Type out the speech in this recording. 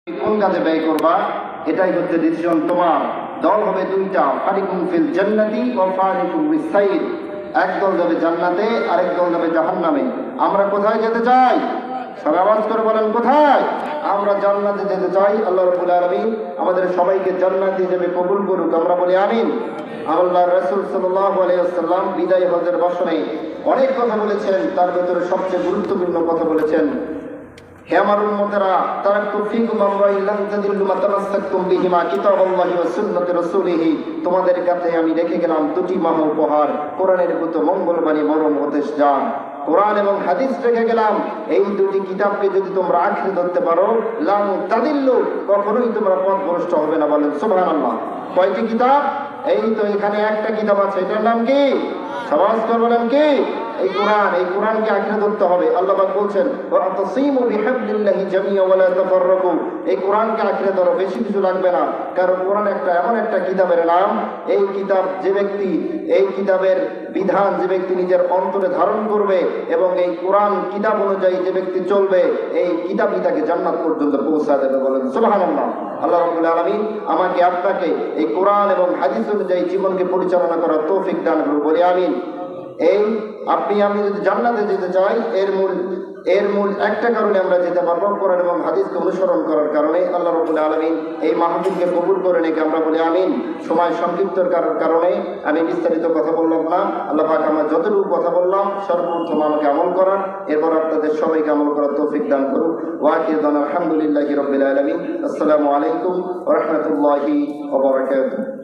কোন কাজে ব্যয় করবা এটাই হচ্ছে ডিসিশন তোমার। দল হবে দুইটা, ফারিকুম ফিল জান্নাতি ওয়া ফারিকুম ফিস সাইর। এক দল যাবে জান্নাতে, আরেক দল যাবে জাহান্নামে। আমরা কোথায় যেতে চাই? সবাই আওয়াজ করে বলেন কোথায়? আমরা জান্নাতে যেতে চাই। আল্লাহ রাব্বুল আলামিন আমাদের সবাইকে জান্নাতে যাবে কবুল করুক, আমরা বলি আমিন। আল্লাহর রাসূল সাল্লাল্লাহু আলাইহি ওয়াসাল্লাম বিদায় হজের ভাষণে অনেক কথা বলেছেন, তার ভেতরে সবচেয়ে গুরুত্বপূর্ণ কথা বলেছেন, হে আমার উম্মতেরা, তারাকতু ফীকুম আমরাইন লান তাদিল্লু মা তামাসসাকতুম বিহিমা কিতাবাল্লাহি ওয়া সুন্নাতি রাসূলিহি। তোমাদের কাছে আমি রেখে গেলাম দুটি মহা উপহার, কোরআনের প্রতি মঙ্গলবাণী, মরম উপদেশ দান। কোরআন এবং হাদিস রেখে গেলাম, এই দুটি কিতাবকে যদি তোমরা আঁকড়ে ধরতে পারো, লান তাদিল্লু, কখনোই তোমরা পথভ্রষ্ট হবে না। বলেন সুবহানাল্লাহ। কয়টি কিতাব? এই তো এখানে একটা কিতাব আছে, এটার নাম কি? সবাই বলেন কি? এই কোরআন। এই কোরআনকে আঁকড়ে ধরতে হবে। আল্লাহ পাক বলছেন, ওয়াতাসিমু বিহাবলিল্লাহি জামিয়া ওয়া লা তাফাররাকু। এই কোরআনকে আঁকড়ে ধরো, বেশি কিছু লাগবে না, কারণ কোরআন এমন একটা কিতাবের নাম, এই কিতাব যে ব্যক্তি, এই কিতাবের বিধান যে ব্যক্তি নিজের অন্তরে ধারণ করবে এবং এই কোরআন কিতাব অনুযায়ী যে ব্যক্তি চলবে, এই কিতাবই তাকে জান্নাত পর্যন্ত পৌঁছা দেবে। বলেন সুবহানাল্লাহ। আল্লাহ রাব্বুল আলামিন আমাকে আপনাকে এই কোরআন এবং হাদিস অনুযায়ী জীবনকে পরিচালনা করার তৌফিক দান করুন, বলি আমিন। এই আমি যদি জান্নাতে যেতে চাই, এর মূল একটা কারণে আমরা যেতে পারবো, কোরআন এবং হাদিসকে অনুসরণ করার কারণে। আল্লাহ রাব্বুল আলামিন এই মাহফিলকে কবুল করে নেকে, আমরা বলি আমিন। সময় সংক্ষিপ্তর কারণে আমি বিস্তারিত কথা বললাম না। আল্লাহ পাক আমরা যতটুকু কথা বললাম সর্বপ্রথম আমাকে আমল করার, এরপর আপনাদের সবাইকে আমল করার তৌফিক দান করুন। ওয়া আখিরু দাওয়ানা আলহামদুলিল্লাহি রাব্বিল আলামিন। আসসালামু আলাইকুম ওয়া রাহমাতুল্লাহি ওয়া বারাকাতুহু।